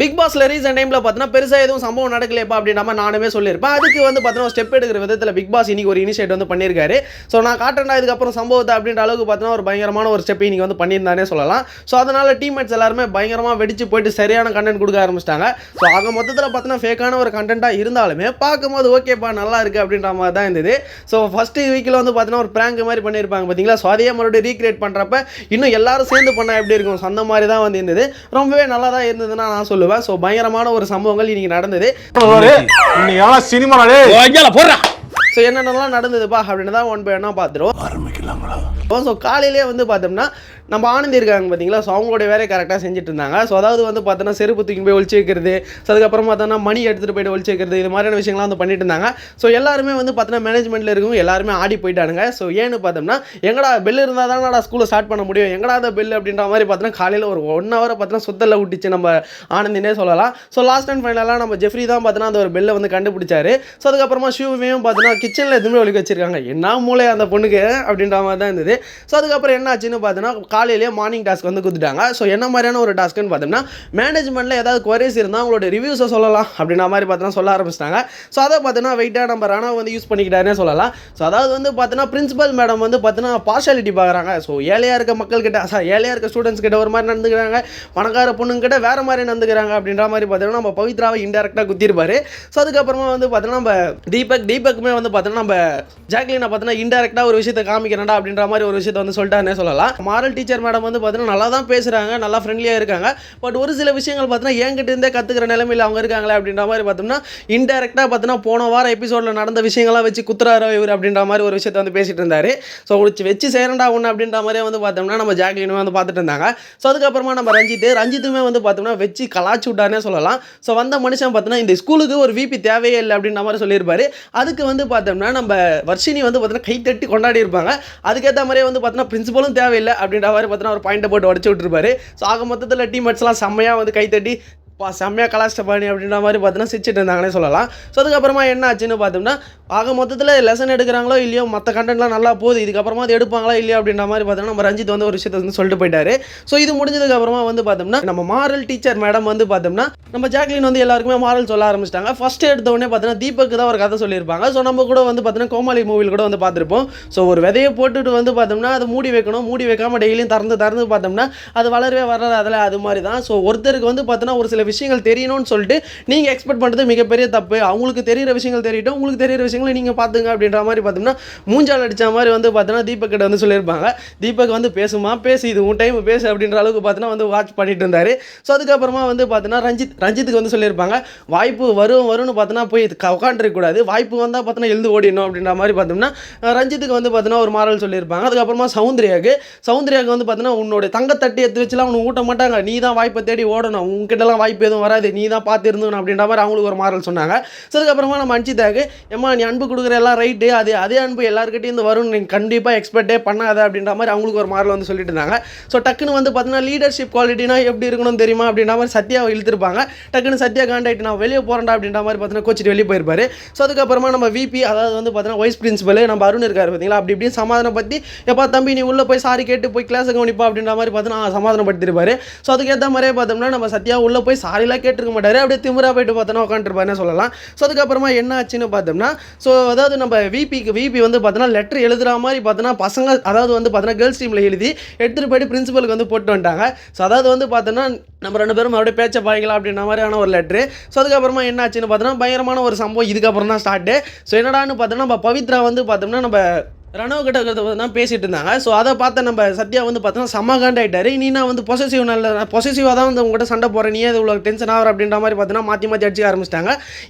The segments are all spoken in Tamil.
பிக் பாஸ்ல ரீசெண்ட் டைம்ல பார்த்தீங்கன்னா பெருசாக எதுவும் சம்பவம் நடக்கலையப்பா அப்படின்ற மாதிரி நானுமே சொல்லியிருப்பேன். அதுக்கு வந்து பார்த்தீங்கன்னா ஸ்டெப் எடுக்கிற விதத்தில் பிக் பாஸ் இன்னைக்கு ஒரு இனிஷியேட் வந்து பண்ணியிருக்காரு. ஸோ நான் காட்டுறேன் இதுக்கப்புறம் சம்பவத்தை அப்படின்ற அளவுக்கு பார்த்தீங்கன்னா ஒரு பயங்கரமான ஒரு ஸ்டெப் இன்னைக்கு வந்து பண்ணியிருந்தானே சொல்லலாம். ஸோ அதனால டீம்மேட்ஸ் எல்லாருமே பயங்கரமாக வெடிச்சு போயிட்டு சரியான கண்டென்ட் கொடுக்க ஆரம்பிச்சிட்டாங்க. ஸோ ஆக மொத்தத்தில் பார்த்தீங்கன்னா ஃபேக்கான ஒரு கண்டென்ட்டாக இருந்தாலுமே பார்க்கும்போது ஓகேப்பா நல்லா இருக்குது அப்படின்ற மாதிரி தான் இருந்தது. ஸோ ஃபஸ்ட்டு வீக்கில் வந்து பார்த்தீங்கன்னா ஒரு ப்ராங்க் மாதிரி பண்ணியிருப்பாங்க பார்த்தீங்களா. ஸோ அதே மறுபடியும் ரீக்ரியேட் பண்ணுறப்ப இன்னும் எல்லாரும் சேர்ந்து பண்ணால் எப்படி இருக்கும், ஸோ அந்த மாதிரி தான் வந்து இருந்தது. ரொம்பவே நல்லா தான் இருந்ததுன்னா நான் சொல்லுவேன். ஸோ பயங்கரமான ஒரு சம்பவங்கள் இன்னைக்கு நடந்தது. ஸோ என்னென்னலாம் நடந்ததுப்பா அப்படின்னு தான் ஒன் பை ஒன்னா பார்த்துருவோம். ஆரம்பிக்கலாங்களா? ஸோ காலையிலே வந்து பார்த்தோம்னா நம்ம ஆனந்தி இருக்காங்க பார்த்தீங்களா. ஸோ அவங்களுடைய வேலையை கரெக்டாக செஞ்சுட்டு இருந்தாங்க. ஸோ அதாவது வந்து பார்த்தோன்னா செருப்பு தூக்கி போய் ஒழிச்சு வைக்கிறது, ஸோ அதுக்கப்புறம் பார்த்தோன்னா மணி எடுத்துகிட்டு போய்ட்டு ஒழிச்சு வைக்கிறது, இது மாதிரியான விஷயங்கள்லாம் வந்து பண்ணிட்டு இருந்தாங்க. ஸோ எல்லாருமே வந்து பார்த்தோன்னா மேனேஜ்மெண்ட்டில் இருக்கவங்க எல்லாருமே ஆடி போயிட்டானுங்க. ஸோ ஏன்னு பார்த்தோம்னா எங்கடா பெல் இருந்தால் தான் நான் ஸ்கூலில் ஸ்டார்ட் பண்ண முடியும், எங்கடா அந்த பெல் அப்படின்ற மாதிரி பார்த்தோன்னா காலையில் ஒரு 1 hour பார்த்தோன்னா சுத்தலில் விட்டுச்சு நம்ம ஆனந்தினே சொல்லலாம். ஸோ லாஸ்ட் அண்ட் ஃபைனலாக நம்ம ஜெஃப்ரி தான் பார்த்தோன்னா அந்த ஒரு பெல்லை வந்து கண்டுபிடிச்சாரு. ஸோ அதுக்கப்புறமா ஷூவையும் பார்த்தோன்னா கிச்சனில் எதுவுமே ஒழிக்க வச்சிருக்காங்க. என்ன மூளை அந்த பொண்ணுக்கு அப்படின்ற மாதிரி தான் இருந்தது. ஸோ அதுக்கப்புறம் என்ன ஆச்சுன்னு பார்த்தோன்னா காலையிலேயே மார்னிங் டாஸ்க் வந்து கொடுத்துட்டாங்க. ஸோ என்ன மாதிரியான ஒரு டாஸ்க்குன்னு பார்த்தோம்னா மேனேஜ்மெண்ட்டில் ஏதாவது குவரிஸ் இருந்தால் அவங்களோட ரிவ்யூஸை சொல்லலாம் அப்படின்ற மாதிரி பார்த்தோன்னா சொல்ல ஆரம்பிச்சிட்டாங்க. ஸோ அதை பார்த்தோன்னா வெயிட்டாக நம்ம ரணா வந்து யூஸ் பண்ணிக்கிட்டாருன்னே சொல்லலாம். ஸோ அதாவது வந்து பார்த்தோன்னா பிரின்சிபல் மேடம் வந்து பார்த்தோன்னா பார்ஷாலிட்டி பார்க்குறாங்க. ஸோ ஏழையாக இருக்க மக்கள்கிட்ட ஏழையாக இருக்க ஸ்டூடெண்ட்ஸ் கிட்ட ஒரு மாதிரி நடந்துக்கிறாங்க, பணக்கார பொண்ணுங்கிட்ட வேறு மாதிரி நடந்துக்கிறாங்க அப்படின்ற மாதிரி பார்த்தோன்னா நம்ம பவித்ராவை இன்டெரக்டாக குத்திருப்பாரு. ஸோ அதுக்கப்புறமா வந்து பார்த்தோன்னா நம்ம தீபக்குமே வந்து பார்த்தோன்னா நம்ம ஜாக்லினை பார்த்தோன்னா இன்டெரக்டாக ஒரு விஷயத்தை காமிக்கிறேன்டா அப்படின்ற மாதிரி ஒரு விஷயத்தை வந்து சொல்லிட்டாருன்னே சொல்லலாம். மாரல் டீச்சர் மேடம் வந்து பார்த்தோன்னா நல்லா தான் பேசுகிறாங்க, நல்லா ஃப்ரெண்ட்லியாக இருக்காங்க. பட் ஒரு சில விஷயங்கள் பார்த்தோன்னா என்கிட்ட இருந்தே கற்றுக்கிற நிலைமையில் அவங்க இருக்காங்களே அப்படின்ற மாதிரி பார்த்தோம்னா இன்டெரக்டாக பார்த்தோன்னா போன வாரம் எபிசோடில் நடந்த விஷயங்கள்லாம் வச்சு குத்துறாரோ இவர் அப்படின்ற மாதிரி ஒரு விஷயத்தை வந்து பேசிட்டு இருந்தார். ஸோ வச்சு சேரண்டா ஒன்று அப்படின்ற மாதிரியே வந்து பார்த்தோம்னா நம்ம ஜாக்லினுமே வந்து பார்த்துட்டு இருந்தாங்க. ஸோ அதுக்கப்புறமா நம்ம ரஞ்சித்துமே வந்து பார்த்தோம்னா வச்சு கலாச்சி விட்டானே சொல்லலாம். ஸோ வந்த மனுஷன் பார்த்தோன்னா இந்த ஸ்கூலுக்கு ஒரு விபி தேவையே இல்லை அப்படின்ற மாதிரி சொல்லியிருப்பாரு. அதுக்கு வந்து பார்த்தோம்னா நம்ம வர்ஷினி வந்து பார்த்தோன்னா கை தட்டி கொண்டாடி இருப்பாங்க. அதுக்கேற்ற மாதிரியே வந்து பார்த்தோன்னா பிரின்சிபலும் தேவையில்லை அப்படின்ற மாதிரி பார்த்தோன்னா ஒரு பாயிண்ட்டை போட்டு உடச்சு விட்டுருப்பாரு. ஸோ ஆக மொத்தத்தில் டீம்மேட்ஸ்லாம் செம்மையாக வந்து கைத்தட்டி செம்மையாக கலாஷ்டபாணி அப்படின்ற மாதிரி பார்த்தோன்னா சிரிச்சிட்டு இருந்தாங்கன்னே சொல்லலாம். ஸோ அதுக்கப்புறமா என்ன ஆச்சுன்னு பார்த்தோம்னா ஆக மொத்தத்தில் லெசன் எடுக்கிறாங்களோ இல்லையோ மற்ற கண்டென்ட்லாம் நல்லா போகுது, இதுக்கப்புறமா அது எடுப்பாங்களா இல்லையா அப்படின்ற மாதிரி பார்த்தோம்னா நம்ம ரஞ்சித் வந்து ஒரு விஷயத்தை வந்து சொல்லிட்டு போயிட்டாரு. ஸோ இது முடிஞ்சதுக்கப்புறமா வந்து பார்த்தோம்னா நம்ம மாரல் டீச்சர் மேடம் வந்து பார்த்தோம்னா நம்ம ஜாக்லின் வந்து எல்லாருக்குமே மாரல் சொல்ல ஆரம்பிச்சிட்டாங்க. ஃபஸ்ட் எடுத்த உடனே பார்த்தோன்னா தீபக்கு தான் ஒரு கதை சொல்லியிருப்பாங்க. ஸோ நம்ம கூட வந்து பார்த்தோன்னா கோமாளி மூவியில் கூட வந்து பார்த்துருப்போம். ஸோ ஒரு விதையை போட்டுட்டு வந்து பார்த்தோம்னா அதை மூடி வைக்கணும், மூடி வைக்காமல் டெய்லியும் திறந்து பார்த்தோம்னா அது வளரவே வராது, அதில் அது மாதிரி தான். ஸோ ஒருத்தருக்கு வந்து பார்த்தோன்னா ஒரு சில விஷயங்கள் தெரியணும்னு சொல்லிட்டு நீங்கள் எக்ஸ்பெக்ட் பண்ணுறது மிகப்பெரிய தப்பு. அவங்களுக்கு தெரிகிற விஷயங்கள் தெரியட்டும், உங்களுக்கு தெரிகிற விஷயங்களை நீங்கள் பார்த்துங்க அப்படின்ற மாதிரி பார்த்தோம்னா மூஞ்சால் அடித்த மாதிரி வந்து பார்த்தோன்னா தீபக் கிட்ட வந்து சொல்லியிருப்பாங்க. தீபக் வந்து பேசுமா பேசு, இது உன் டைம் பேசு அப்படின்ற அளவுக்கு பார்த்தோன்னா வந்து வாட்ச் பண்ணிட்டு இருந்தார். ஸோ அதுக்கப்புறமா வந்து பார்த்தோன்னா ரஞ்சித்துக்கு வந்து சொல்லியிருப்பாங்க வாய்ப்பு வரும்னு பார்த்தோன்னா போய் உட்காந்துருக்கக்கூடாது, வாய்ப்பு வந்தால் பார்த்தோன்னா எழுந்து ஓடிடணும் அப்படின்ற மாதிரி பார்த்தோம்னா ரஞ்சித்துக்கு வந்து பார்த்தோன்னா ஒரு மாரல் சொல்லியிருப்பாங்க. அதுக்கப்புறமா சௌந்தர்யாவுக்கு வந்து பார்த்தோன்னா உன்னோட தங்கத்தட்டி எடுத்து வச்சுலாம் உனக்கு ஊட்ட மாட்டாங்க, நீ தான் வாய்ப்பை தேடி ஓடணும், உங்ககிட்டலாம் வாய்ப்பு எதுவும் வராது, நீ தான் பார்த்து இருந்தணும் அப்படின்ற மாதிரி அவங்களுக்கு ஒரு மாரல் சொன்னாங்க. ஸோ அதுக்கப்புறமா நம்ம அன்சிதாக்கு ஏம்மா நீ அன்பு கொடுக்குற எல்லாம் ரைட்டு, அதே அன்பு எல்லாருக்கிட்டையும் இருந்து வரும், நீங்கள் கண்டிப்பாக எக்ஸ்பெக்டே பண்ணாத அப்படின்ற மாதிரி அவங்களுக்கு ஒரு மாரல் வந்து சொல்லிட்டு இருந்தாங்க. ஸோ டக்குன்னு வந்து பார்த்தீங்கன்னா லீடர்ஷிப் குவாலிட்டினா எப்படி இருக்கணும்னு தெரியுமா அப்படின்ற மாதிரி சத்யாவை இழுத்துருப்பாங்க. டக்குன்னு சத்யா காண்டாக்ட் நான் வெளியே போகிறேன்டா அப்படின்ற மாதிரி பார்த்தீங்கன்னா கோச்சிட்டு வெளியே போயிருப்பாரு. ஸோ அதுக்கப்புறமா நம்ம விபி அதாவது வந்து பார்த்தீங்கன்னா வைஸ் பிரின்சிபல் நம்ம அருண் இருக்காரு பார்த்தீங்களா, அப்படி இப்படின்னு சமாதானம் பற்றி எப்பா தம்பி நீ உள்ளே போய் சாரி கேட்டு போய் கிளாஸை கவனிப்பா அப்படின்ற மாதிரி பார்த்தீங்கன்னா சமாதானப்படுத்திருப்பாரு. ஸோ அதுக்கேற்ற மாதிரியே பார்த்தோம்னா நம்ம சத்யா உள்ளே போய் சாரிலாம் கேட்டிருக்க மாட்டார், அப்படியே திமுறா போயிட்டு பார்த்தோன்னா உட்காந்துருப்பாருன்னு சொல்லலாம். ஸோ அதுக்கப்புறமா என்ன ஆச்சுன்னு பார்த்தோம்னா ஸோ அதாவது நம்ம விபி வந்து பார்த்தோன்னா லெட்டர் எழுதுகிற மாதிரி பார்த்தோன்னா பசங்க அதாவது வந்து பார்த்தோன்னா கேர்ள்ஸ் டீமில் எழுதி எடுத்துகிட்டு போய்ட்டு பிரின்சிபலுக்கு வந்து போட்டு வந்துட்டாங்க. ஸோ அதாவது வந்து பார்த்தோன்னா நம்ம 2 பேரும் மறுபடியும் பேச்சை பாய்க்கலாம் அப்படின்ற மாதிரியான ஒரு லெட்ரு. ஸோ அதுக்கப்புறமா என்ன ஆச்சுன்னு பார்த்தோன்னா பயங்கரமான ஒரு சம்பவம் இதுக்கப்புறம் தான் ஸ்டார்ட்டு. ஸோ என்னடான்னு பார்த்தோன்னா நம்ம பவித்ரா வந்து பார்த்தோம்னா நம்ம ரணவ் கிட்ட தான் பேசிகிட்டு இருந்தாங்க. ஸோ அதை பார்த்து நம்ம சத்யா வந்து பார்த்தோன்னா செம்ம ஆகிட்டாரு. நீனா வந்து பொசசிவாக தான் வந்து உங்கள்கிட்ட சண்டை போகிறேன், நீ அது இவ்வளோ டென்ஷன் ஆகிற அப்படின்ற மாதிரி பார்த்தோன்னா மாற்றி அடிச்சு ஆரம்பிச்சிட்டாங்க.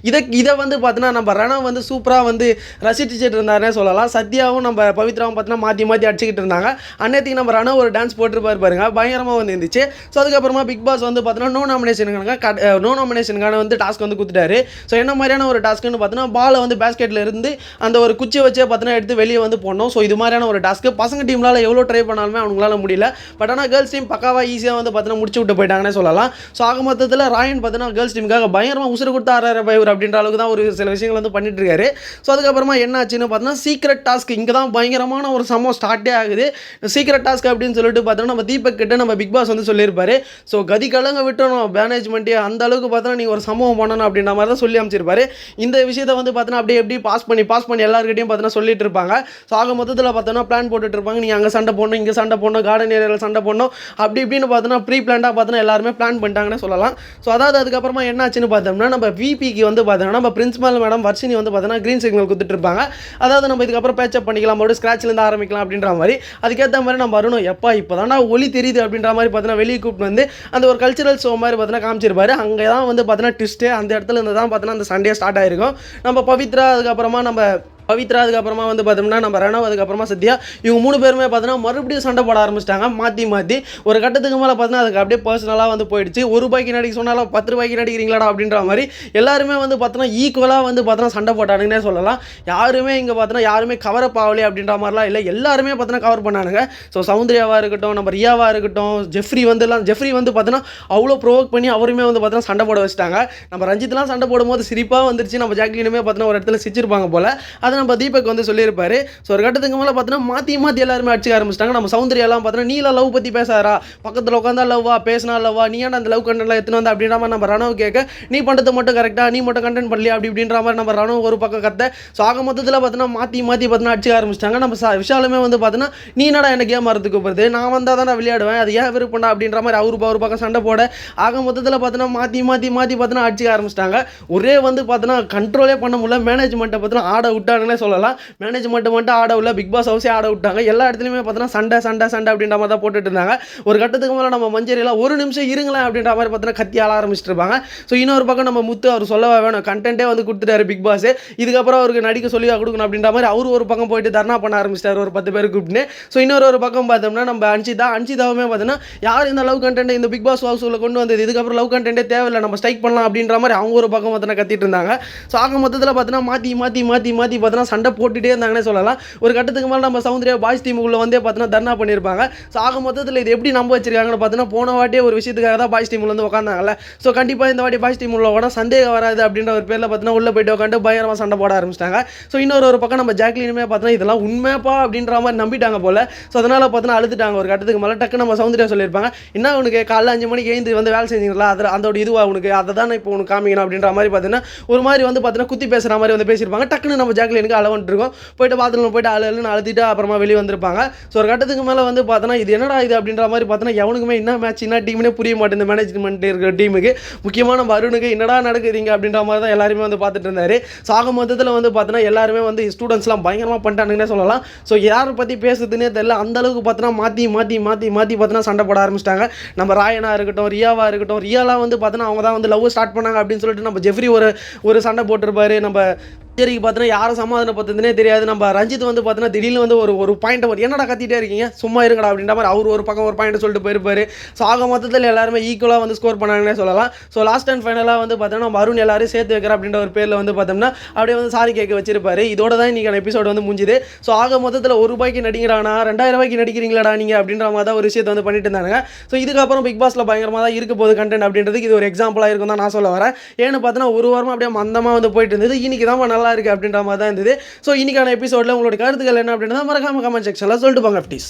இதை வந்து பார்த்தோன்னா நம்ம ரணவ் வந்து சூப்பராக வந்து ரசிச்சுட்டு இருந்தாருன்னே சொல்லலாம். சத்யாவும் நம்ம பவித்ராவும் பார்த்தோன்னா மாற்றி அடிச்சுக்கிட்டு இருந்தாங்க. அன்னைக்கு நம்ம ரணவ் ஒரு டான்ஸ் போட்டுருப்பாரு பாருங்க, பயங்கரமாக வந்து இருந்துச்சு. ஸோ அதுக்கப்புறமா பிக் பாஸ் வந்து பார்த்தோன்னா நோ நாமினேஷனுக்கான வந்து டாஸ்க் வந்து கொடுத்துட்டாரு. ஸோ என்ன மாதிரியான ஒரு டாஸ்க்குன்னு பார்த்தோன்னா பாலை வந்து பேஸ்கெட்டில் இருந்து அந்த ஒரு குச்சி வச்சே பார்த்தோன்னா எடுத்து வெளியே வந்து போடணும். ஸோ இது மாதிரியான ஒரு டாஸ்க்கு பசங்க டீம்லால் எவ்வளோ ட்ரை பண்ணாலுமே அவங்களால முடியல. பட் ஆனால் கேர்ள்ஸ் டீம் பக்காவாக ஈஸியாக வந்து பார்த்தீங்கன்னா முடிச்சு விட்டு போயிட்டாங்கன்னே சொல்லலாம். ஸோ ஆக மொத்தத்தில் ராயன் பார்த்தீங்கன்னா கேர்ள்ஸ் டீமுக்காக பயங்கரமாக உசுறு கொடுத்து ஆறாயிரம் பைவர் அப்படின்ற அளவுக்கு தான் ஒரு சில விஷயங்கள் வந்து பண்ணிட்டு இருக்காரு. ஸோ அதுக்கப்புறமா என்ன ஆச்சுன்னு பார்த்தீங்கன்னா சீக்ரெட் டாஸ்க் இங்கே தான் பயங்கரமான ஒரு சம்பவம் ஸ்டார்ட்டே ஆகுது. சீக்ரெட் டாஸ்க் அப்படின்னு சொல்லிட்டு பார்த்தோன்னா நம்ம தீபக் கிட்ட நம்ம பிக் பாஸ் வந்து சொல்லியிருப்பாரு. ஸோ கதி கலங்க விட்டணும் மேனேஜ்மெண்ட்டே அந்த அளவுக்கு பார்த்தோன்னா நீங்கள் ஒரு சம்பவம் பண்ணணும் அப்படின்ற மாதிரி தான் சொல்லி அமைச்சிருப்பாரு. இந்த விஷயத்தை வந்து பார்த்தோன்னா அப்படியே எப்படி பாஸ் பண்ணி எல்லாருக்கிட்டையும் பார்த்தோன்னா சொல்லிட்டு இருப்பாங்க. ஸோ ஆக மொத்தத்தில் பார்த்தோன்னா பிளான் போட்டுட்டு இருப்பாங்க. நீங்கள் அங்கே சண்டை போடணும், இங்கே சண்டை போடணும், கார்டன் ஏரியாவில் சண்டை போடணும், அப்படி இப்படின்னு பார்த்தோன்னா ப்ரீ பிளான்டாக பார்த்தோன்னா எல்லாருமே பிளான் பண்ணிட்டாங்கன்னு சொல்லலாம். ஸோ அதாவது அதுக்கப்புறமா என்ன ஆச்சுன்னு பார்த்தோம்னா நம்ம விபிக்கு வந்து பார்த்தோன்னா நம்ம பிரின்சிபல் மேடம் வர்ஷினி வந்து பார்த்தோன்னா க்ரீன் சிக்னல் கொடுத்துட்டு இருப்பாங்க. அதாவது நம்ம இதுக்கப்புறம் பேச்சப் பண்ணிக்கலாம், மறுபடியும் ஸ்க்ராட்ச்லேருந்து ஆரம்பிக்கலாம் அப்படின்ற மாதிரி. அதுக்கேற்ற மாதிரி நம்ம வரணும், எப்பா இப்போ தானே ஒலி தெரியுது அப்படின்ற மாதிரி பார்த்தோன்னா வெளியே கூப்பிட்டு வந்து அந்த ஒரு கல்ச்சுரல் ஷோ மாதிரி பார்த்தோன்னா காமிச்சிருப்பாரு. அங்கே தான் வந்து பார்த்தோன்னா ட்விஸ்ட்டு அந்த இடத்துல இருந்து தான் பார்த்தோன்னா அந்த சண்டே ஸ்டார்ட் ஆகிருக்கும். நம்ம பவித்ரா அதுக்கப்புறமா அதுக்கப்புறமா வந்து பார்த்தோம்னா நம்ம ரணவ் அதுக்கப்புறமா சத்யா இவங்க 3 பேருமே பார்த்தோன்னா மறுபடியும் சண்டை போட ஆரம்பிச்சிட்டாங்க மாற்றி. ஒரு கட்டத்துக்கு மேலே பார்த்தோன்னா அதுக்கு அப்படியே பர்சனலாக வந்து போயிடுச்சு. ₹1 நடிக்க சொன்னாலும் ₹10 நடிக்கிறீங்களாடா அப்படின்ற மாதிரி எல்லாருமே வந்து பார்த்தோன்னா ஈக்குவலாக வந்து பார்த்தோன்னா சண்டை போட்டானுங்கன்னே சொல்லலாம். யாருமே இங்கே பார்த்தோன்னா யாருமே கவர் அப் ஆகலை அப்படின்ற மாதிரிலாம் இல்லை, எல்லாருமே பார்த்தோன்னா கவர் பண்ணானுங்க. ஸோ சௌந்தர்யாவாக இருக்கட்டும், நம்ம ரியாவாக இருக்கட்டும், ஜெஃப்ரி வந்து பார்த்தோன்னா அவ்வளோ ப்ரோவோக் பண்ணி அவருமே வந்து பார்த்தோன்னா சண்டை போட வச்சுட்டாங்க. நம்ம ரஞ்சித்லாம் சண்டை போடும்போது சிரிப்பாக வந்துருச்சு. நம்ம ஜாக்லினுமே பார்த்தோன்னா ஒரு இடத்துல சிரிச்சிருப்பாங்க போல். அதை நம்ம தீபக் வந்து சொல்லியிருப்பாரு. ஸோ ஒரு கட்டத்துக்கு மேலே பார்த்தோன்னா மாற்றி எல்லாருமே அடிச்சுக்க ஆரம்பிச்சிட்டாங்க. நம்ம சௌந்தர்யாலாம் பார்த்தோன்னா நீலாம் லவ் பற்றி பேசாரா, பக்கத்தில் உட்காந்தா லவ்வா, பேசினா லவ்வா, நீ ஏன் அந்த லவ் கண்டென்ட்லாம் எத்தனை வந்து அப்படின்ற மாதிரி நம்ம ரணவ் கேட்க, நீ பண்ணுறது மட்டும் கரெக்டாக, நீ மட்டும் கண்டென்ட் பண்ணலையா அப்படி இப்படின்ற மாதிரி நம்ம ரணவ் ஒரு பக்கம் கத்த. ஸோ ஆக மொத்தத்தில் பார்த்தோன்னா மாற்றி பார்த்தோன்னா அடிச்சுக்க ஆரம்பிச்சிட்டாங்க. நம்ம விஷாலுமே வந்து பார்த்தோன்னா நீ என்னடா எனக்கு கேம் ஆடுறதுக்கு கூப்பிடுது, நான் வந்தால் தான் நான் விளையாடுவேன், அது ஏன் விருப்பம்டா அப்படின்ற மாதிரி ஒரு பக்கம் சண்டை போட. ஆக மொத்தத்தில் பார்த்தோன்னா மாற்றி பார்த்தோன்னா அடிச்சுக்க ஆரம்பிச்சிட்டாங்க. ஒரே வந்து பார்த்தோன்னா கண்ட்ரோலே பண்ண முடியல. மேனேஜ்மெண்ட்டை பார்த்தோன்னா ஆட விட்டாங்கன்னே சொல்லலாம். மேனேஜ்மெண்ட் மட்டும் ஆட விடல, பிக் பாஸ் ஹவுஸே ஆட விட்டாங்க. எல்லா இடத்துலையுமே பார்த்தோன்னா சண்டை அப்படின்ற மாதிரி தான் போட்டுட்டு இருந்தாங்க. ஒரு கட்டத்துக்கு மேலே நம்ம மஞ்சரிலாம் ஒரு நிமிஷம் இருங்களேன் அப்படின்ற மாதிரி பார்த்தோன்னா கத்தி ஆள ஆரம்பிச்சிட்டு இருப்பாங்க. ஸோ இன்னொரு பக்கம் நம்ம முத்து அவர் சொல்லவா வேணும், கண்டென்ட்டே வந்து கொடுத்துட்டாரு பிக் பாஸ், இதுக்கப்புறம் அவருக்கு நடிக்க சொல்லி கொடுக்கணும் அப்படின்ற மாதிரி அவர் ஒரு பக்கம் போயிட்டு தர்ணா பண்ண ஆரம்பிச்சிட்டார் ஒரு 10 பேர் கூப்பிட்டு. ஸோ ஒரு பக்கம் பார்த்தோம்னா நம்ம அன்சிதாவுமே பார்த்தோன்னா யார் இந்த லவ் கண்டென்ட் இந்த பிக் பாஸ் ஹவுஸில் கொண்டு வந்தது, இதுக்கப்புறம் லவ் கண்டென்ட்டே தேவையில்லை, நம்ம ஸ்ட்ரைக் பண்ணலாம் அப்படின்ற மாதிரி அவங்க ஒரு பக்கம் பார்த்தோன்னா கத்திட்டு இருந்தாங்க. ஸோ ஆக மொத்தத்தில் பார்த்தோன்னா மாற்றி பார்த்தோன்னா சண்டை போட்டுகிட்டே இருந்தாங்கன்னே சொல்லலாம். ஒரு கட்டத்துக்கு மேலே நம்ம சௌந்தர்யா பாய்ஸ் டீமுக்குள்ள வந்தே பார்த்தோன்னா தர்ணா பண்ணியிருப்பாங்க. ஸோ ஆக மொத்தத்தில் இது எப்படி நம்ப வச்சிருக்காங்கன்னு பார்த்தோன்னா போன வாட்டியே ஒரு விஷயத்துக்காக தான் பாய்ஸ் டீமில் வந்து உட்காந்தாங்கல்ல. ஸோ கண்டிப்பாக இந்த வாட்டி பாய்ஸ் டீம் உள்ள உடனே சந்தேகம் வராது அப்படின்ற ஒரு பேரில் பார்த்தோன்னா உள்ளே போய்ட்டு உட்காந்து பயங்கரமாக சண்டை போட ஆரம்பிச்சிட்டாங்க. ஸோ ஒரு பக்கம் நம்ம ஜாக்லினுமே பார்த்தோன்னா இதெல்லாம் உண்மைப்பா அப்படின்ற மாதிரி நம்பிட்டாங்க போல. ஸோ அதனால் பார்த்தோன்னா அழுதுட்டாங்க. ஒரு கட்டத்துக்கு மேலே டக்கு நம்ம சௌந்தர்யா சொல்லியிருப்பாங்க, என்ன உனக்கு காலைல 5 மணிக்கு எழுந்து வந்து வேலை செஞ்சீங்களா, அதில் அதோட இதுவா உனக்கு அதை தான் இப்போ உனக்கு காமிக்கணும் அப்படின்ற மாதிரி பார்த்தீங்கன்னா ஒரு மாதிரி வந்து பார்த்தீங்கன்னா குத்தி பேசுகிற மாதிரி வந்து பேசியிருப்பாங்க. டக்குன்னு நம்ம ஜாக்லினுக்கு அளவன்ட்டு இருக்கும். போய்ட்டு பாத்ரூமில் போய்ட்டு அழுத்திட்டு அப்புறமா வெளியே வந்திருப்பாங்க. ஸோ ஒரு கட்டத்துக்கு மேலே வந்து பார்த்தோன்னா இது என்னடா இது அப்படின்ற மாதிரி பார்த்தோன்னா எவனுக்குமே என்ன மேட்ச் என்ன டீம்னே புரிய மாட்டேன். மேனேஜ்மெண்ட் இருக்கிற டீமுக்கு முக்கியமான வருணுக்கு என்னடா நடக்குதுங்க அப்படின்ற மாதிரி தான் எல்லாருமே வந்து பார்த்துட்டு இருந்தாரு. ஸோ ஆக மொத்தத்தில் வந்து பார்த்தோன்னா எல்லாருமே வந்து ஸ்டூடெண்ட்ஸ்லாம் பயங்கரமாக பண்ணிட்டானுங்கன்னே சொல்லலாம். ஸோ யாரை பற்றி பேசுறதுன்னே தெரியல, அந்த அளவுக்கு பார்த்தோன்னா மாற்றி பார்த்தோன்னா சண்டை போட ஆரம்பிச்சிட்டாங்க. நம்ம ராயனா இருக்கட்டும், ரியாவாக இருக்கட்டும், ரியாலாம் வந்து பார்த்தோன்னா அவங்க தான் வந்து லவ் ஸ்டார்ட் பண்ணாங்க அப்படின்னு சொல்லிட்டு நம்ம ஜெஃப்ரி ஒரு சண்டை போட்டிருப்பாரு. நம்ம சரிக்கு பார்த்தோன்னா யாரும் சமாதானப்படுத்துனே தெரியாது. நம்ம ரஞ்சித் வந்து பார்த்தோன்னா திடீர்னு வந்து ஒரு பாயிண்ட் என்னடா கத்திட்டே இருக்கீங்க சும்மா இருங்கடா அப்படின்ற மாதிரி அவர் ஒரு பக்கம் ஒரு பாயிண்ட் சொல்லிட்டு போயிருப்பாரு. ஸோ ஆக மொத்தத்தில் எல்லாருமே ஈக்குவலாக வந்து ஸ்கோர் பண்ணாங்கன்னே சொல்லலாம். ஸோ லாஸ்ட் அண்ட் ஃபைனலாக வந்து பார்த்தோன்னா நம்ம அருண் எல்லாரும் சேர்த்து வைக்கிற அப்படின்ற ஒரு பேரில் வந்து பார்த்தோம்னா அப்படியே வந்து சாரி கேட்க வச்சிருப்பாரு. இதோட தான் இன்றைக்கான எபிசோடு வந்து முடிஞ்சுது. ஸோ ஆக மொத்தத்தில் ₹1 நடிக்கிறானா ₹2000 நடிக்கிறீங்களாடா நீங்கள் அப்படின்ற மாதிரி தான் ஒரு விஷயத்தை வந்து பண்ணிட்டு இருந்தாங்க. ஸோ இதுக்கப்புறம் பிக் பாஸில் பயங்கரமாக தான் இருக்க போகுது கண்டென்ட் அப்படின்றதுக்கு இது ஒரு எக்ஸாம்பிளாக இருக்கும் தான் நான் சொல்ல வரேன். ஏன்னு பார்த்தோன்னா ஒரு வாரமாக அப்படியே மந்தமாக வந்து போயிட்டு இருந்தது. இன்னைக்கு தான் நல்லா இருக்குது அப்படின்ற மாதிரி தான் இருந்தது. ஸோ இன்னைக்கான எபிசோடில் உங்களோட கருத்துக்கள் என்ன அப்படின்றத மறக்காம கமெண்ட் செக்ஷனில் சொல்லிட்டு போங்க ப்ளீஸ்.